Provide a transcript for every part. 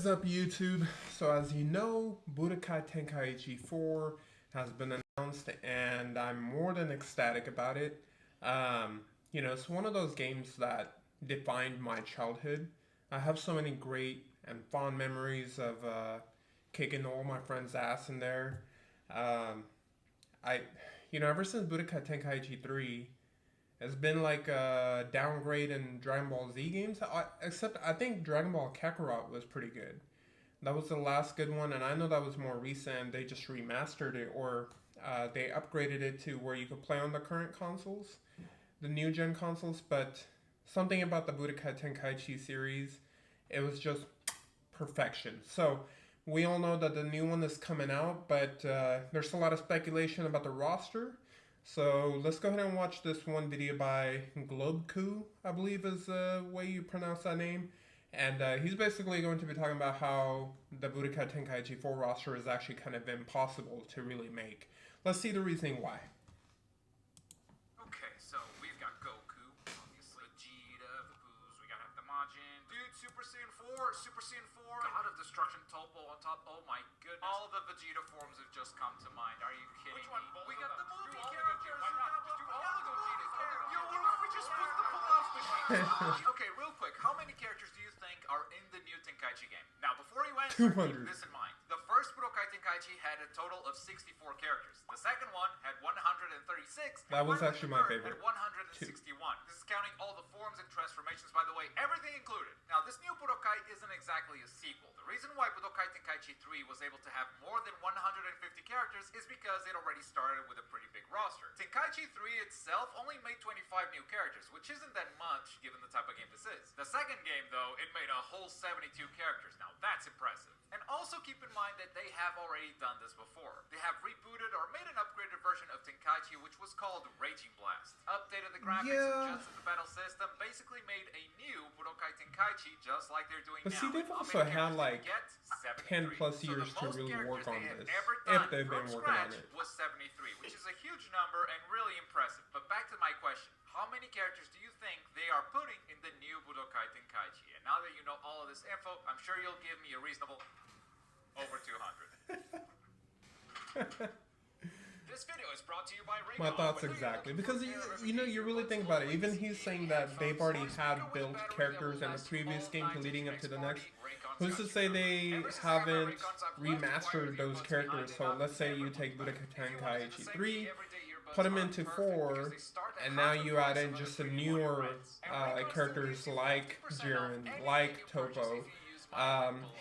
up, YouTube? So as you know, Budokai Tenkaichi 4 has been announced, and I'm more than ecstatic about it. It's one of those games that defined my childhood. I have so many great and fond memories of kicking all my friends' ass in there. Um, ever since Budokai Tenkaichi 3, it's been like a downgrade in Dragon Ball Z games, except I think Dragon Ball Kakarot was pretty good. That was the last good one, and I know that was more recent. They just remastered it, or they upgraded it to where you could play on the current consoles, the new gen consoles. But something about the Budokai Tenkaichi series, it was just perfection. So we all know that the new one is coming out, but there's a lot of speculation about the roster. So let's go ahead and watch this one video by Globeku, I believe is the way you pronounce that name. And he's basically going to be talking about how the Budokai Tenkaichi 4 roster is actually kind of impossible to really make. Let's see the reasoning why. Okay, so we've got Goku, obviously, Vegeta, the Boos, we gotta have the Majin, dude, Super Saiyan 4, Super Saiyan 4, God of Destruction, Topo on top, oh my goodness. All of the Vegeta forms have just come to mind, are you kidding me? We got the movie characters, why not? Just do all the Gogeta characters. Yo, what if we just put the Pilaf machine? Okay, real quick, how many characters do you think are in the new Tenkaichi game? Now, before you answer, keep this in mind. The first Budokai Tenkaichi had a total of 64 characters. The second one had 136. That was actually my favorite. Had 161. This is counting all the forms and transformations, by the way, everything included. Now, this new Budokai isn't exactly a sequel. The reason why Budokai Tenkaichi 3 was able to have more than 150 characters is because it already started with a pretty big roster. Tenkaichi 3 itself only made 25 new characters, which isn't that much given the type of game this is. The second game, though, it made a whole 72 characters. Now, that's impressive. And also keep in mind that they have already done this before. They have rebooted or made an upgraded version of Tenkaichi, which was called Raging Blast. Updated the graphics, adjusted the battle system, basically made a new Budokai Tenkaichi just like they're doing But now. see, they've also had like 10 plus years to really work on this, if they've been working on it. Was 73, which is a huge number and really impressive. But back to my question. How many characters do you think they are putting in the new Budokai Tenkaichi? And now that you know all of this info, I'm sure you'll give me a reasonable over 200. This video is brought to you by Raycon. My thoughts exactly, because you really think about it. Even he's saying that they've already had built characters in the previous game to leading up to the next. Who's to say they haven't remastered those characters? So let's say you take Budokai Tenkaichi 3, put them into 4, and now you add in just some newer characters like Jiren, like Topo,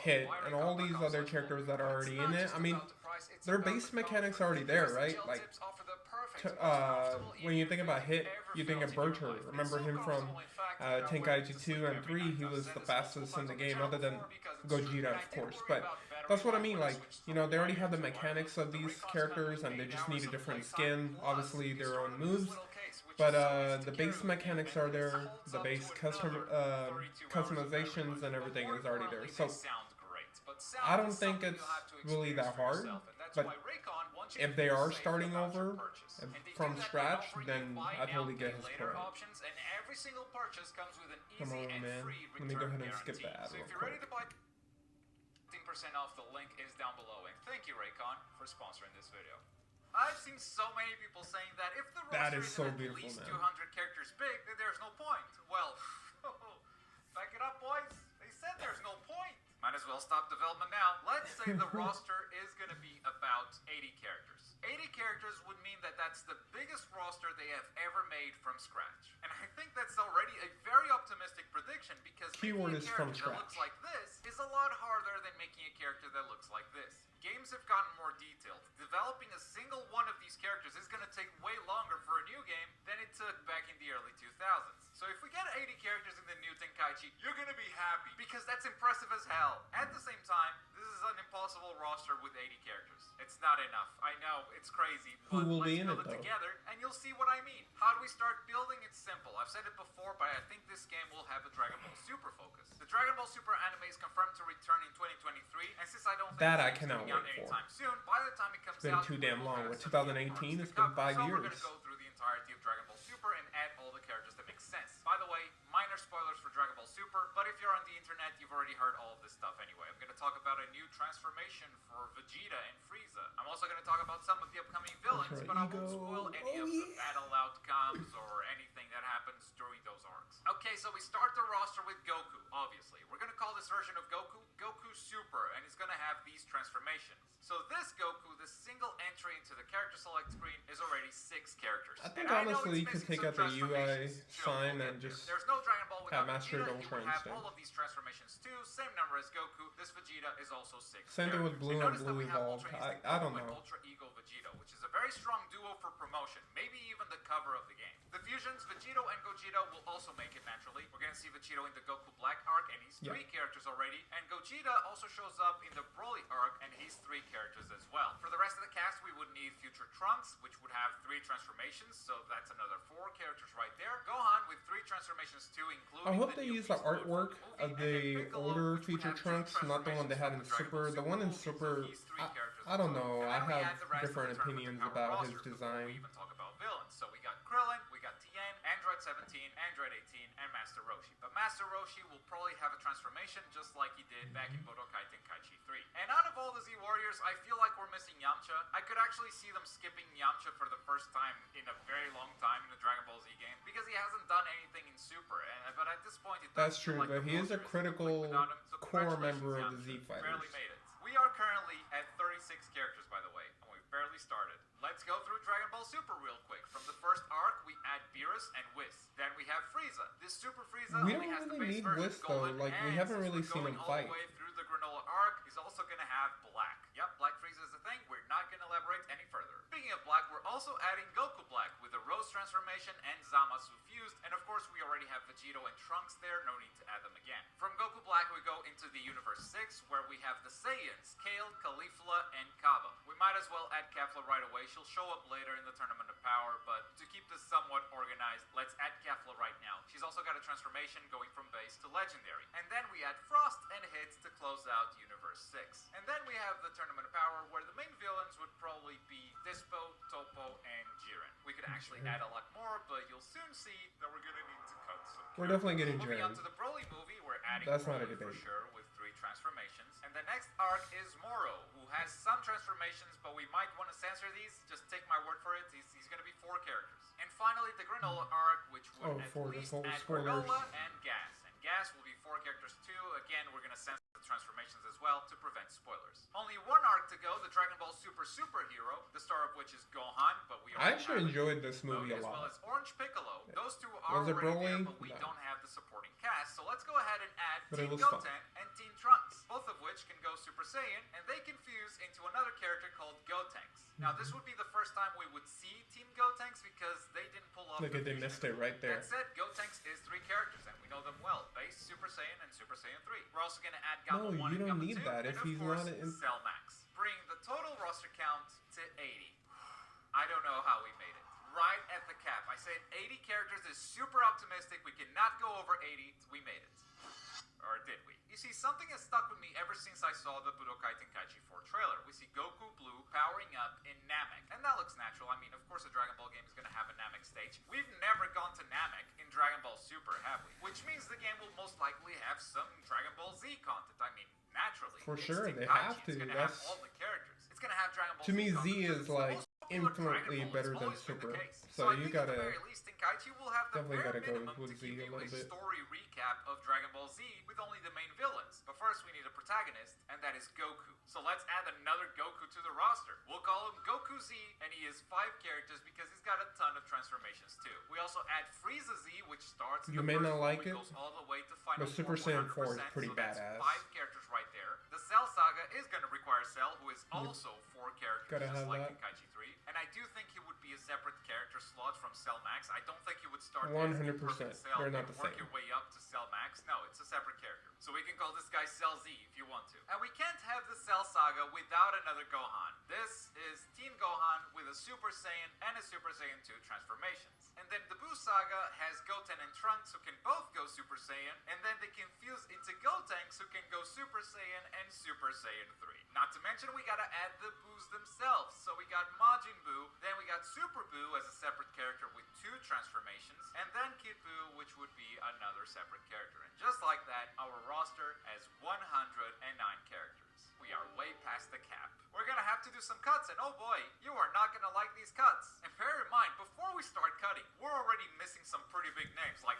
Hit, and all these other characters that are already in it. I mean, their base mechanics are already there, right? Like, when you think about Hit, you think of Berter. Remember him from Tenkaichi 2 and 3, he was the fastest in the game, other than Gogeta, of course. But that's what I mean, like, they already have the mechanics of these characters, and they just need a different skin, obviously their own moves. But the base mechanics are there, the base customizations and everything is already there. So I don't think it's really that hard, but if they are starting over from scratch, then I totally get his point. Come on, man. Let me go ahead and skip the ad real quick. 15% off, the link is down below. And thank you, Raycon, for sponsoring this video. I've seen so many people saying that if the roster is at least 200 characters big, then there's no point. Well, back it up, boys. They said there's no point. Might as well stop development now. Let's say the roster is going to be about 80 characters. 80 characters would mean that that's the biggest roster they have ever made from scratch. And I think that's already a very optimistic prediction because keyword making a is from character that scratch. looks like this is a lot harder than making a character that looks like this. Games have gotten more detailed. Developing a single one of these characters is going to take way longer for a new game than it took back in the early 2000s. So if we get 80 characters in the new Tenkaichi, you're going to be happy because that's impressive as hell. At the same time, this is an impossible roster with 80 characters. It's not enough. I know, it's crazy, but Who will let's be in build it, it though? together and you'll see what I mean. How do we start building? It's simple. I've said it before, but I think this game will have a Dragon Ball Super focus. The Dragon Ball Super anime is confirmed to return in 2023, and since I don't think That I it's cannot coming out wait for. anytime soon, by the time it comes It's been out, too we damn will long. have With some 2018, new it's parts been 5 to cover. So we're years. going to go through the entirety of Dragon Ball Super and add all the characters that make sense. By the way, minor spoilers for Dragon Ball Super, but if you're on the internet, you've already heard all of this stuff anyway. I'm going to talk about a new transformation for Vegeta and Frieza. I'm also going to talk about some of the upcoming villains, but I won't spoil any of the battle outcomes or anything that happens during those arcs. Okay, so we start the roster with Goku, obviously. We're going to call this version of Goku, Goku Super, and it's going to have these transformations. So this Goku, the single entry into the character select screen, is already 6 characters. I think honestly you could take out the UI sign and just there's no Dragon Ball without Master Vegeta. Ultra You have instead. all of these transformations too. Same number as Goku. This Vegeta is also 6. Same thing with Blue and Blue Evolved. I don't know. Ultra Ego Vegeta, which is a very strong duo for promotion, maybe even the cover of the game. The fusions, Vegito and Gogeta, will also make it naturally. We're gonna see Vegito in the Goku Black arc, and he's 3 characters already. And Gogeta also shows up in the Broly arc, and he's 3 characters as well. For the rest of the cast, we would need Future Trunks, which would have 3 transformations, so that's another 4 characters right there. Gohan with 3 transformations too, including I hope they use the artwork of the older Future Trunks, not the one they had in Super. The one in Super, I don't know. I have different opinions about his design. We even talk about villains. So we got Krillin, we got Tien, Android 17, Android 18, and Master Roshi. But Master Roshi will probably have a transformation just like he did back in Budokai Tenkaichi 3. And out of all the Z Warriors, I feel like we're missing Yamcha. I could actually see them skipping Yamcha for the first time in a very long time in the Dragon Ball Z game because he hasn't done anything in Super. But at this point, it That's true, but he is a critical core member of the Z Fighters. Barely made it. We are currently at 36 characters, by the way, and we've barely started. Let's go through Dragon Ball Super real quick. From the first arc, we add Beerus and Whis. Then we have Frieza. This Super Frieza We only don't has the really base need version Whis though. Golden, Like we and haven't really since seen we're him going fight. all the way through the Granola arc, he's also going to have Black. Yep, Black Frieza is a thing. We're not going to elaborate any further. Speaking of Black, we're also adding Goku Black with the Rose transformation and Zamasu fused. And of course, we already have Vegito and Trunks there. No need to add them again. From Goku Black, we go into the Universe 6, where we have the Saiyans, Kale, Caulifla, and Kaba. We might as well add Kefla right away. She'll show up later in the Tournament of Power, but to keep this somewhat organized, let's add Kefla right now. She's also got a transformation going from base to legendary. And then we add Frost and Hits to close out Universe 6. And then we have the Tournament of Power, where the main villains would probably be Dispo, Topo, and Jiren. We could actually add a lot more, but you'll soon see that we're gonna need to cut some. We're definitely getting Moving Jiren. on to the Broly movie, we're adding That's not a Broly for debate. sure with 3 transformations. And the next arc is Moro, who has some transformations, but we might want to censor these. Just take my word for it. He's going to be 4 characters. And finally, the Granola arc, which would at least add Granola and Gas. And Gas will be 4 characters too. Again, we're going to censor the transformations as well to prevent spoilers. Only 1 arc to go, the Dragon Ball Super Superhero, the star of which is Gohan, but we I actually enjoyed this movie a as well lot. as Orange Piccolo. Those 2 are Was it already there, Broly? but we No. don't have the supporting cast. So let's go ahead and add But it Team was fun. Goten and Team Trunks, both of which can go Super Saiyan, and they can fuse into another character called Gotenks. Now, this would be the first time we would see Team Gotenks because they didn't pull off Look the at they fusion. missed it right there. That said, Gotenks is 3 characters, and we know them well. Base, Super Saiyan, and Super Saiyan 3. We're also going to add No, Gamma 1 you and don't Gamma need 2, that if and of he's course, not in- Cell Max. Bring the total roster count to 80. I don't know how we made it. Right at the cap. I said 80 characters is super optimistic. We cannot go over 80. We made it. Or did we? You see, something has stuck with me ever since I saw the Budokai Tenkaichi 4 trailer. We see Goku Blue powering up in Namek. And that looks natural. I mean, of course a Dragon Ball game is going to have a Namek stage. We've never gone to Namek in Dragon Ball Super, have we? Which means the game will most likely have some Dragon Ball Z content. I mean, naturally. For it's sure, they Tenkaichi. have to. It's going to have all the characters. It's going to have Dragon Ball To Z me, Z content, is because it's the like most popular infinitely Dragon Ball. better It's than always been the Super. case. So I you think gotta at the very least, Tenkaichi will have the definitely bare gotta go minimum with to Z give a you little bit. story recap of Dragon Ball Z with only the main villains. But first, we need a protagonist, and that is Goku. So let's add another Goku to the roster. We'll call him Goku Z, and he is 5 characters because he's got a ton of transformations too. We also add Frieza Z, which starts in You the may first not one, like it, goes all the way to Final but Super Form Saiyan 4 is 100%, pretty so that's badass. 5 characters right there. The Cell Saga is going to require Cell, who is also 4 characters, Gotta just have like that. Tenkaichi 3. And I do think he would be a separate character slot from Cell Max. I don't think he would start 100%. as Cell They're not and the work same. your way up to Cell Max. No, it's a separate character. So we can call this guy Cell Z if you want to. And we can't have the Cell Saga without another Gohan. This is Team Gohan with a Super Saiyan and a Super Saiyan 2 transformations. And then the Buu Saga has Goten and Trunks who can both go Super Saiyan, and then they can fuse into Gotenks who can go Super Saiyan and Super Saiyan 3. Not to mention we gotta add the Boos themselves. So we got Majin Buu, then we got Super Buu as a separate character with 2 transformations, and then Kid Buu, which would be another separate character. And just like that, our roster has 109 characters. do some cuts, and oh boy, you are not gonna like these cuts. And bear in mind, before we start cutting, we're already missing some pretty big names, like,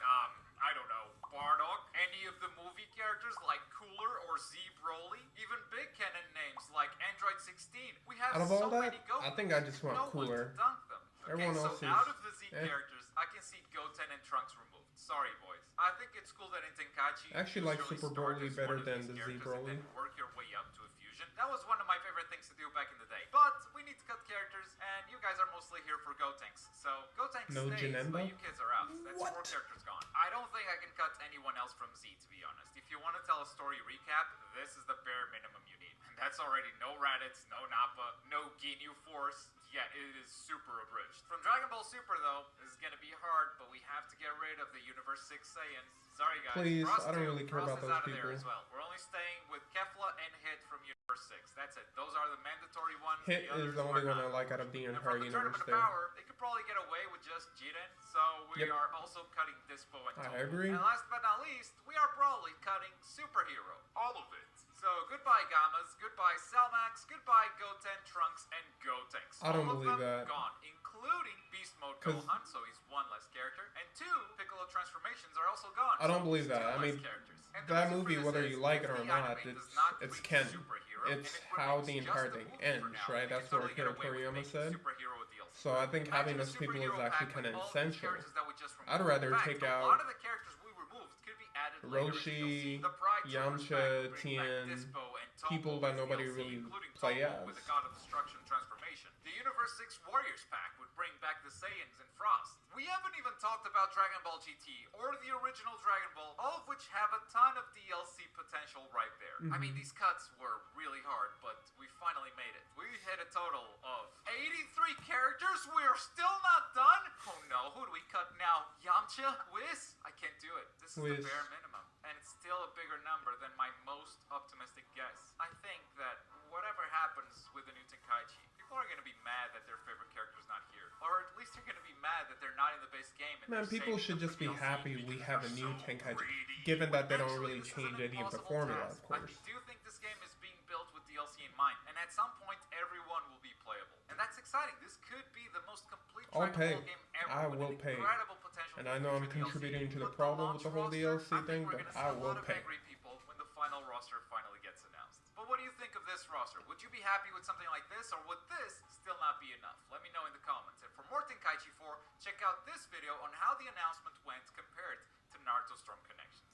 I don't know, Bardock, any of the movie characters like Cooler or Z Broly, even big canon names like Android 16. We have Out of so all that, many Goku. I think I just want no Cooler. One to dunk them. Everyone okay, else so is, out of the Z eh. characters, I can see Goten and Trunks removed. Sorry, boys. I think it's cool that in Tenkaichi, I actually like usually Super start Broly as better one of than these the Z characters Broly. and then work your way up to a fusion. That was one of my favorite things to do back in the day. But we need to cut characters, and you guys are mostly here for Gotenks. So Gotenks No stays, Janemba? but you kids are out. That's What? 4 characters gone. I don't think I can cut anyone else from Z, to be honest. If you want to tell a story recap, this is the bare minimum you need. And that's already no Raditz, no Nappa, no Ginyu Force. Yeah, it is super abridged. From Dragon Ball Super, though, this is gonna be hard, but we have to get rid of the Universe 6 Saiyans. Sorry, guys. Please, Frost I don't too. really care Frost about is those out of there people. as well. We're only staying with Kefla and Hit from Universe 6. That's it. Those are the mandatory ones. Hit the is the others only are one I not. like out of the And entire from the universe Tournament of there. Power, they could probably get away with just Jiren, so we Yep. are also cutting Dispo and Tomo. I agree. And last but not least, we are probably cutting Superhero. All of it. So goodbye Gammas, goodbye Cellmax, goodbye Goten, Trunks, and Gotenks. I don't All of believe them that. gone, including Beast Mode 'Cause- Gohan, so he's 1 less character, and 2 Piccolo transformations are also gone. I don't so believe he's that. 2 I less mean, characters. And the that reason for movie, this whether is you like if it or the not, anime does it's not it's reach canon. superhero, and It's it how remains the just entire a thing movie for ends, now, right? they That's can what totally get Akira away with Toriyama making said. superhero deals. So I think having Imagine a those people is superhero actually pack kind of with all these essential. characters that we just removed. I'd rather In fact, take a out lot of the characters we removed could be added later in Roshi, DLC. The Pride Troopers Yamcha, pack would bring back Tien, Dispo and Tomo people that as nobody DLC, really including play Tomo with as. the God of Destruction transformation. The Universe 6 Warriors pack would bring back the Saiyans and Frost. We haven't even talked about Dragon Ball GT or the original Dragon Ball, all of which have a ton of DLC potential right there. I mean, these cuts were really hard, but we finally made it. We hit a total of 83 characters. We're still not done. Oh no, who do we cut now? Yamcha? Whis? I can't do it. This is Whis. the bare minimum. And it's still a bigger number than my most optimistic guess. I think that whatever happens with the new Tenkaichi, people are going to be mad that their favorite character's not here. Or at least they're going to be mad that they're not in the base game. And Man, they're people saving should them just for be DLC happy we because have a they're new so Tenkaichi, greedy. given that they don't Actually, really this is change an any of the impossible formula, task. of course. I do think this game is being built with DLC in mind, and at some point, everyone will be playable. And that's exciting. This could be the most complete I'll Dragon pay. Ball game ever. I with will an pay. incredible potential And for I know I'm future DLC. contributing to the But problem with launch the whole roster, DLC I think thing, we're but gonna see I a will lot of pay. angry people when the final roster finally gets announced. But what do you think of this roster? Would you be happy with something like this, or would this still not be enough? Let me know in the comments. And for more Tenkaichi 4, check out this video on how the announcement went compared to Naruto Storm Connections.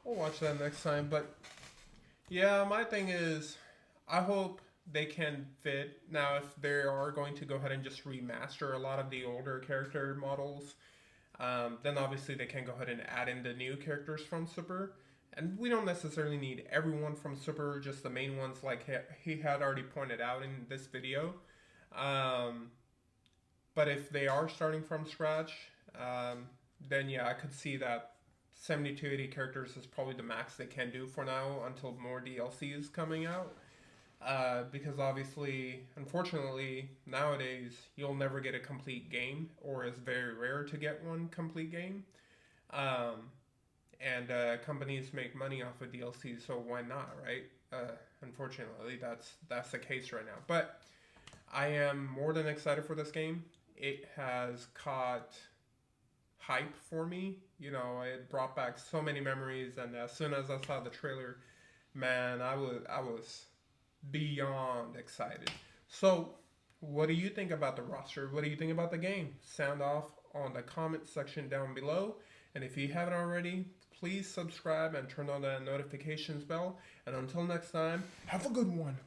We'll watch that next time, but yeah, my thing is, I hope they can fit. Now, if they are going to go ahead and just remaster a lot of the older character models, then obviously they can go ahead and add in the new characters from Super. And we don't necessarily need everyone from Super, just the main ones like he had already pointed out in this video. But if they are starting from scratch, then yeah, I could see that 70 to 80 characters is probably the max they can do for now until more DLC is coming out. Because obviously, unfortunately, nowadays, you'll never get a complete game, or it's very rare to get one complete game. And companies make money off of DLC, so why not, right? Unfortunately, that's the case right now. But I am more than excited for this game. It has caught hype for me. You know, it brought back so many memories, and as soon as I saw the trailer, man, I was beyond excited. So, what do you think about the roster? What do you think about the game? Sound off on the comment section down below. And if you haven't already, please subscribe and turn on the notifications bell. And until next time, have a good one.